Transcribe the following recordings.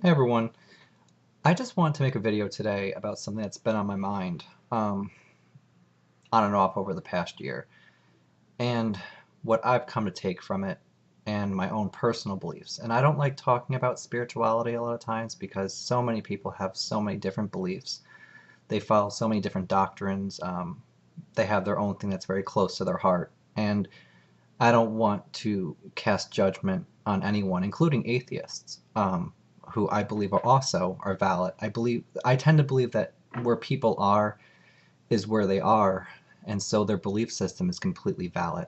Hey everyone, I just wanted to make a video today about something that's been on my mind on and off over the past year, and what I've come to take from it and my own personal beliefs. And I don't like talking about spirituality a lot of times because so many people have so many different beliefs. They follow so many different doctrines. They have their own thing that's very close to their heart. And I don't want to cast judgment on anyone, including atheists, who I believe are valid. I tend to believe that where people are is where they are, and so their belief system is completely valid.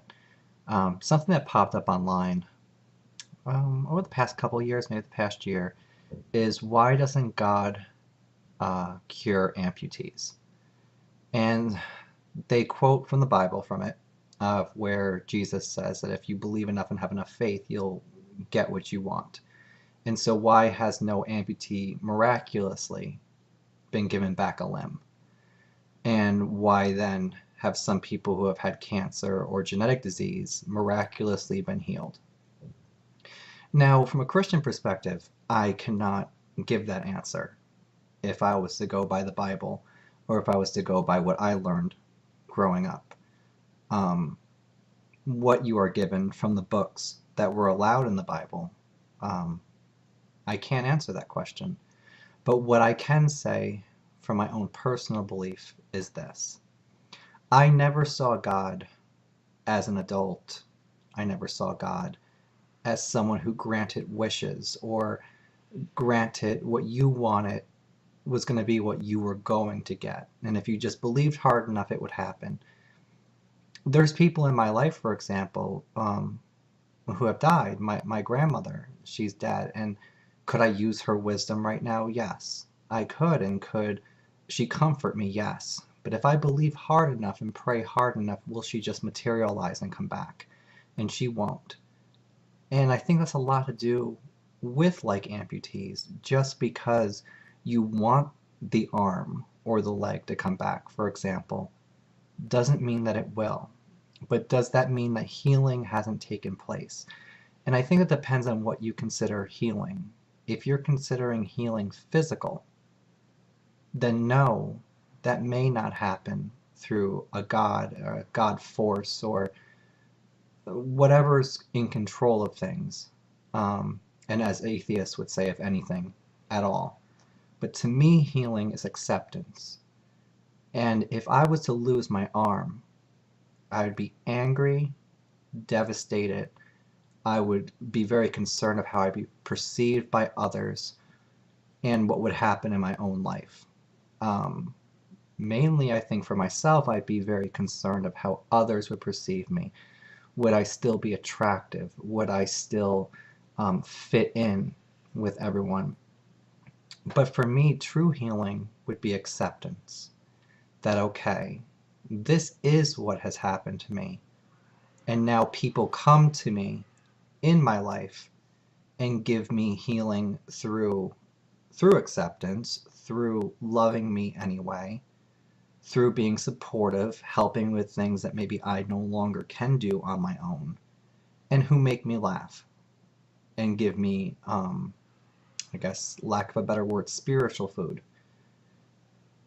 Something that popped up online over the past couple of years, maybe the past year, is why doesn't God cure amputees? And they quote from the Bible from it, where Jesus says that if you believe enough and have enough faith, you'll get what you want. And so why has no amputee miraculously been given back a limb? And why then have some people who have had cancer or genetic disease miraculously been healed? Now, from a Christian perspective, I cannot give that answer if I was to go by the Bible or if I was to go by what I learned growing up. Um, what you are given from the books that were allowed in the Bible, um, I can't answer that question. But what I can say from my own personal belief is this. I never saw God as an adult. I never saw God as someone who granted wishes or granted what you wanted was going to be what you were going to get. And if you just believed hard enough, it would happen. There's people in my life, for example, who have died. My grandmother, she's dead. And could I use her wisdom right now? Yes, I could. And could she comfort me? Yes. But if I believe hard enough and pray hard enough, will she just materialize and come back? And she won't. And I think that's a lot to do with like amputees. Just because you want the arm or the leg to come back, for example, doesn't mean that it will. But does that mean that healing hasn't taken place? And I think it depends on what you consider healing. If you're considering healing physical, then no, that may not happen through a god or a god force or whatever's in control of things. And as atheists would say, if anything at all. But to me, healing is acceptance. And if I was to lose my arm, I would be angry, devastated. I would be very concerned of how I'd be perceived by others and what would happen in my own life. Um, Mainly, I think for myself, I'd be very concerned of how others would perceive me. Would I still be attractive? Would I still fit in with everyone? But for me, true healing would be acceptance. That, okay, this is what has happened to me. And now people come to me in my life and give me healing through acceptance, through loving me anyway, through being supportive, helping with things that maybe I no longer can do on my own, and who make me laugh and give me, I guess, lack of a better word, spiritual food.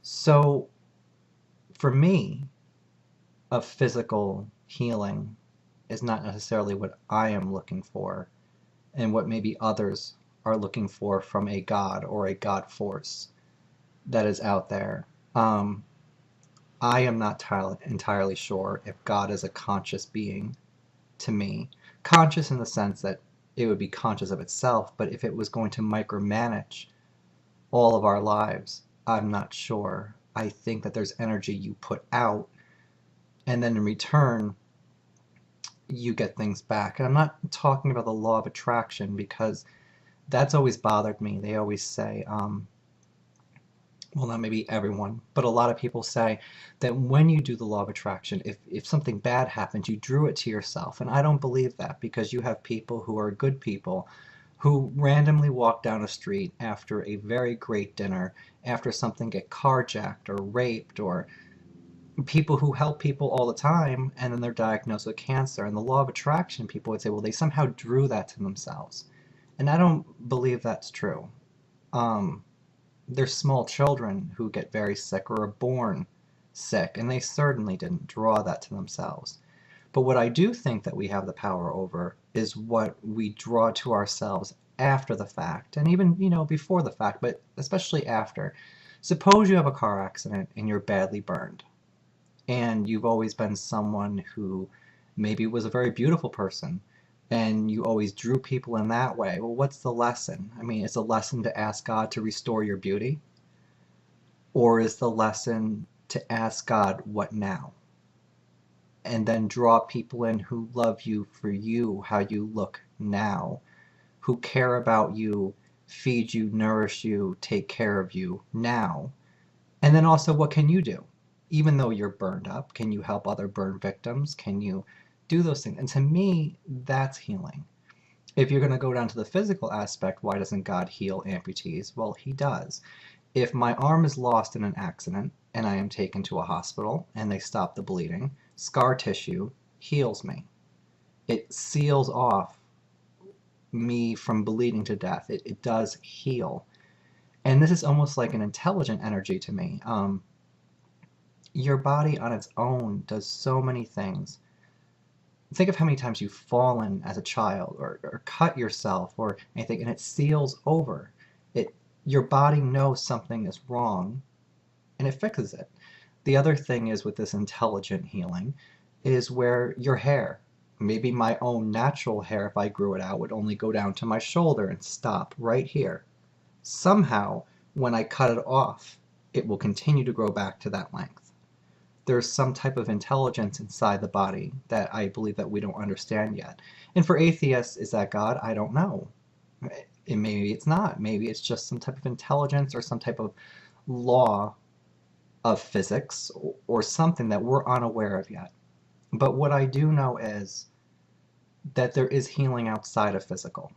So for me, a physical healing is not necessarily what I am looking for and what maybe others are looking for from a god or a god force that is out there. I am not entirely sure if God is a conscious being to me. Conscious in the sense that it would be conscious of itself, but if it was going to micromanage all of our lives, I'm not sure. I think that there's energy you put out, and then in return, you get things back. And I'm not talking about the law of attraction because that's always bothered me. They always say, well, not maybe everyone, but a lot of people say that when you do the law of attraction, if something bad happens, you drew it to yourself. And I don't believe that because you have people who are good people who randomly walk down a street after a very great dinner, after something get carjacked or raped, or people who help people all the time and then they're diagnosed with cancer. And the law of attraction, people would say, well, they somehow drew that to themselves. And I don't believe that's true. Um, there's small children who get very sick or are born sick, and they certainly didn't draw that to themselves. But what I do think that we have the power over is what we draw to ourselves after the fact, and even, before the fact, but especially after. Suppose you have a car accident and you're badly burned, and you've always been someone who maybe was a very beautiful person, and you always drew people in that way. Well, what's the lesson? I mean, is the lesson to ask God to restore your beauty? Or is the lesson to ask God, what now? And then draw people in who love you for you, how you look now, who care about you, feed you, nourish you, take care of you now. And then also, what can you do? Even though you're burned up, can you help other burn victims? Can you do those things? And to me, that's healing. If you're going to go down to the physical aspect, why doesn't God heal amputees? Well, he does. If my arm is lost in an accident and I am taken to a hospital and they stop the bleeding, scar tissue heals me. It seals off me from bleeding to death. It does heal. And this is almost like an intelligent energy to me. Your body on its own does so many things. Think of how many times you've fallen as a child or cut yourself or anything, and it seals over. Your body knows something is wrong and it fixes it. The other thing is with this intelligent healing is where your hair, maybe my own natural hair, if I grew it out, would only go down to my shoulder and stop right here. Somehow, when I cut it off, it will continue to grow back to that length. There's some type of intelligence inside the body that I believe that we don't understand yet. And for atheists, is that God? I don't know. And maybe it's not. Maybe it's just some type of intelligence or some type of law of physics or something that we're unaware of yet. But what I do know is that there is healing outside of physical.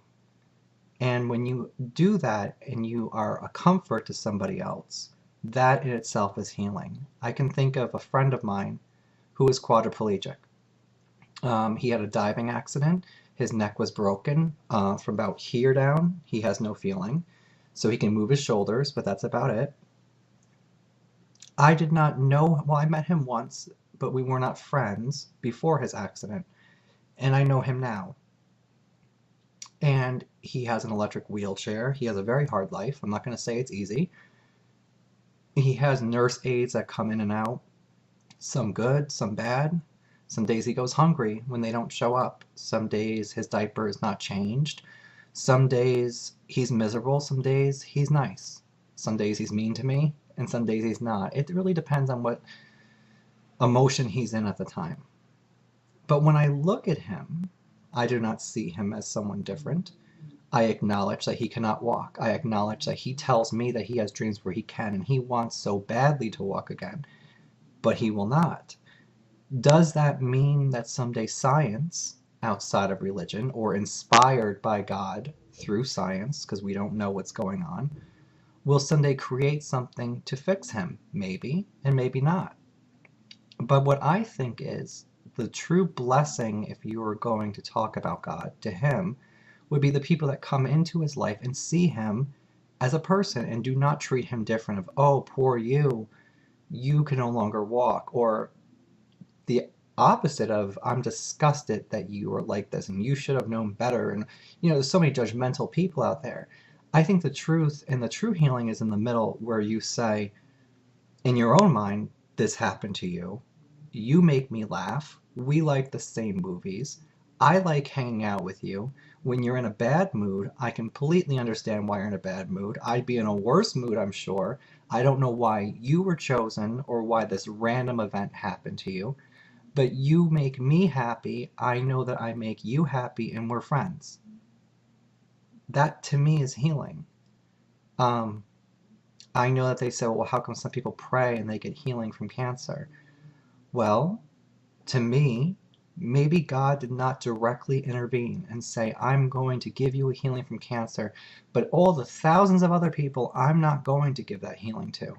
And when you do that and you are a comfort to somebody else, that in itself is healing. I can think of a friend of mine who is quadriplegic. He had a diving accident. His neck was broken from about here down. He has no feeling. So he can move his shoulders, but that's about it. I did not know, well, I met him once, but we were not friends before his accident. And I know him now. And he has an electric wheelchair. He has a very hard life. I'm not going to say it's easy. He has nurse aides that come in and out, some good, some bad. Some days he goes hungry when they don't show up. Some days his diaper is not changed. Some days he's miserable. Some days he's nice. Some days he's mean to me, and some days he's not. It really depends on what emotion he's in at the time. But when I look at him, I do not see him as someone different. I acknowledge that he cannot walk. I acknowledge that he tells me that he has dreams where he can, and he wants so badly to walk again, but he will not. Does that mean that someday science, outside of religion, or inspired by God through science, because we don't know what's going on, will someday create something to fix him? Maybe, and maybe not. But what I think is the true blessing, if you were going to talk about God to him, would be the people that come into his life and see him as a person and do not treat him different of, oh, poor you can no longer walk, or the opposite of, I'm disgusted that you are like this and you should have known better. And there's so many judgmental people out there. I think the truth and the true healing is in the middle, where you say in your own mind, this happened to you. You make me laugh. We like the same movies. I like hanging out with you. When you're in a bad mood, I completely understand why you're in a bad mood. I'd be in a worse mood, I'm sure. I don't know why you were chosen or why this random event happened to you, but you make me happy. I know that I make you happy, and we're friends. That to me is healing. Um, I know that they say, well, how come some people pray and they get healing from cancer? Well, to me, maybe God did not directly intervene and say, I'm going to give you a healing from cancer, but all the thousands of other people, I'm not going to give that healing to.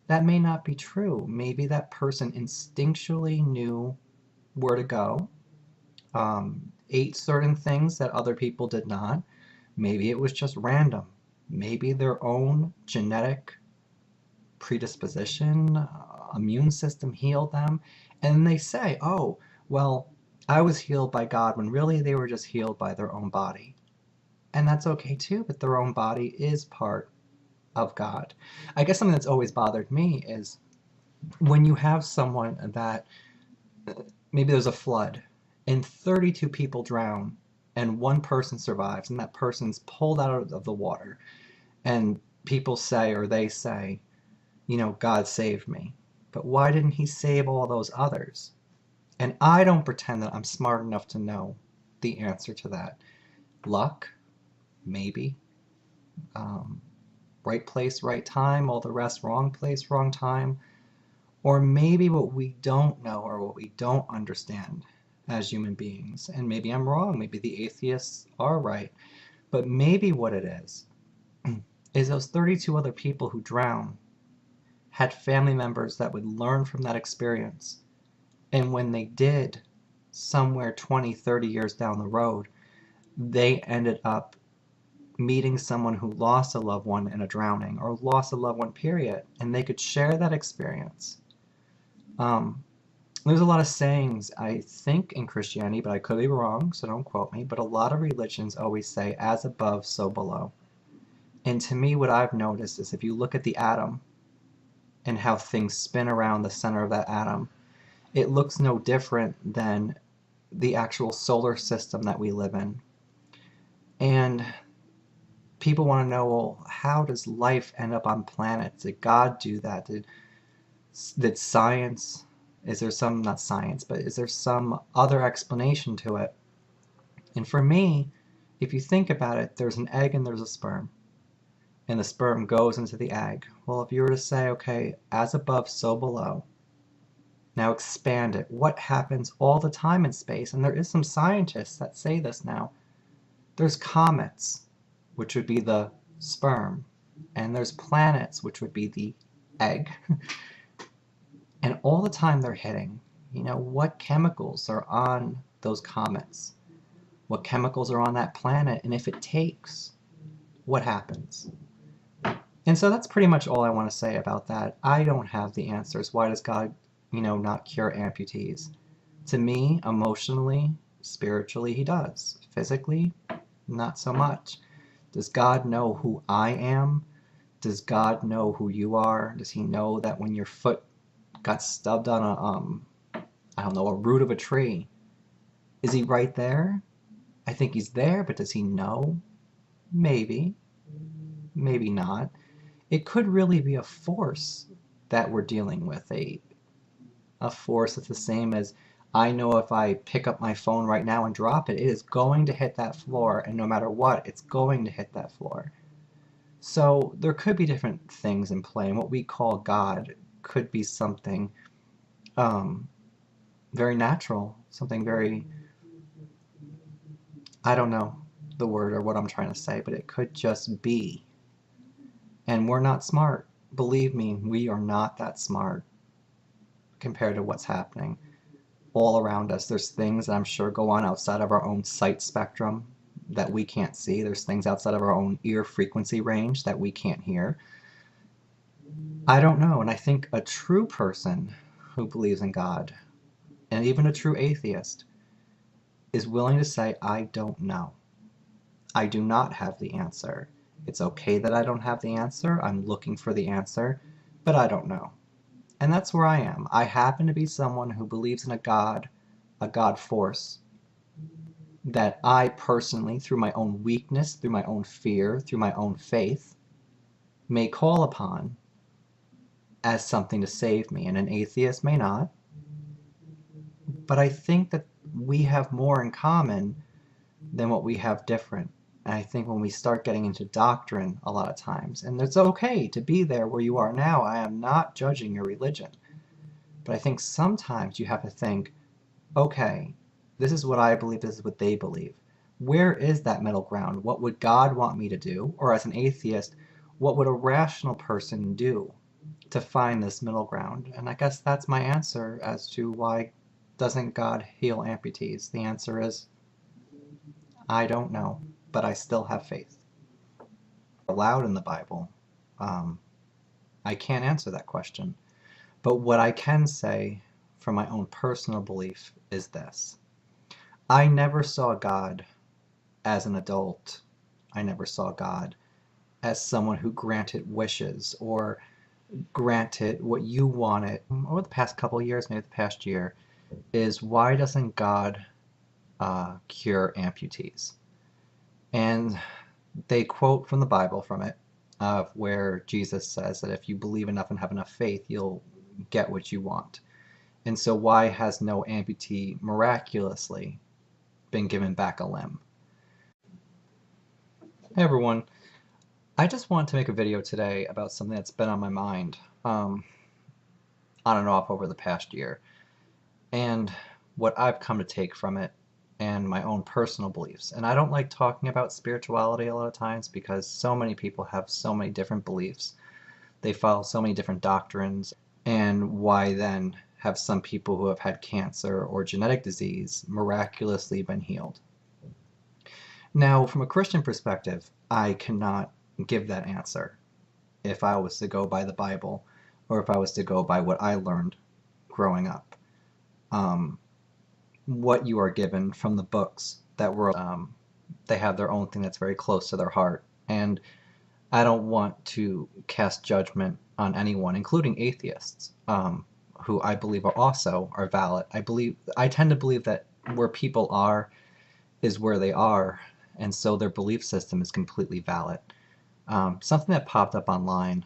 That may not be true. Maybe that person instinctually knew where to go, ate certain things that other people did not. Maybe it was just random. maybe their own genetic predisposition, immune system healed them, and they say, oh, well, I was healed by God, when really they were just healed by their own body. And that's okay too, but their own body is part of God. I guess something that's always bothered me is when you have someone that maybe there's a flood and 32 people drown and one person survives and that person's pulled out of the water, and people say, or they say, God saved me. But why didn't he save all those others? And I don't pretend that I'm smart enough to know the answer to that. Luck? Maybe. Um, right place, right time, all the rest wrong place, wrong time. Or maybe what we don't know or what we don't understand as human beings. And maybe I'm wrong, maybe the atheists are right. But maybe what it is those 32 other people who drown had family members that would learn from that experience. And when they did, somewhere 20, 30 years down the road, they ended up meeting someone who lost a loved one in a drowning or lost a loved one, period. And they could share that experience. Um, there's a lot of sayings, I think, in Christianity, but I could be wrong, so don't quote me, but a lot of religions always say, as above, so below. And to me, what I've noticed is if you look at the atom and how things spin around the center of that atom, it looks no different than the actual solar system that we live in. And people want to know, well, how does life end up on planets? Did God do that? Did science, is there some, not science, but is there some other explanation to it? And for me, if you think about it, there's an egg and there's a sperm. And the sperm goes into the egg. Well, if you were to say, okay, as above, so below, now expand it. What happens all the time in space? And there is some scientists that say this now. There's comets, which would be the sperm, and there's planets, which would be the egg. And all the time they're hitting, what chemicals are on those comets? What chemicals are on that planet? And if it takes, what happens? And so that's pretty much all I want to say about that. I don't have the answers. Why does God, not cure amputees? To me, emotionally, spiritually, he does. Physically, not so much. Does God know who I am? Does God know who you are? Does he know that when your foot got stubbed on I don't know, a root of a tree, is he right there? I think he's there, but does he know? Maybe. Maybe not. It could really be a force that we're dealing with, a force that's the same as I know if I pick up my phone right now and drop it, it is going to hit that floor, and no matter what, it's going to hit that floor. So there could be different things in play, and what we call God could be something very natural, something very, I don't know the word or what I'm trying to say, but it could just be. And we're not smart. Believe me, we are not that smart compared to what's happening all around us. There's things that I'm sure go on outside of our own sight spectrum that we can't see. There's things outside of our own ear frequency range that we can't hear. I don't know, and I think a true person who believes in God, and even a true atheist, is willing to say, I don't know. I do not have the answer. It's okay that I don't have the answer. I'm looking for the answer, but I don't know. And that's where I am. I happen to be someone who believes in a God force, that I personally, through my own weakness, through my own fear, through my own faith, may call upon as something to save me. And an atheist may not. But I think that we have more in common than what we have different. And I think when we start getting into doctrine a lot of times, and it's okay to be there where you are now, I am not judging your religion. But I think sometimes you have to think, okay, this is what I believe, this is what they believe. Where is that middle ground? What would God want me to do? Or as an atheist, what would a rational person do to find this middle ground? And I guess that's my answer as to why doesn't God heal amputees? The answer is, I don't know, but I still have faith. allowed in the Bible? Um, I can't answer that question. But what I can say from my own personal belief is this. I never saw God as an adult. I never saw God as someone who granted wishes or granted what you wanted. Over the past couple of years, maybe the past year, is why doesn't God cure amputees? And they quote from the Bible from it, where Jesus says that if you believe enough and have enough faith, you'll get what you want. And so why has no amputee miraculously been given back a limb? Hey everyone, I just wanted to make a video today about something that's been on my mind on and off over the past year, and what I've come to take from it and my own personal beliefs. And I don't like talking about spirituality a lot of times because so many people have so many different beliefs. They follow so many different doctrines, and why then have some people who have had cancer or genetic disease miraculously been healed? Now, from a Christian perspective, I cannot give that answer if I was to go by the Bible or if I was to go by what I learned growing up. What you are given from the books that were, they have their own thing that's very close to their heart. And I don't want to cast judgment on anyone, including atheists, who I believe are valid. I tend to believe that where people are is where they are, and so their belief system is completely valid. Something that popped up online.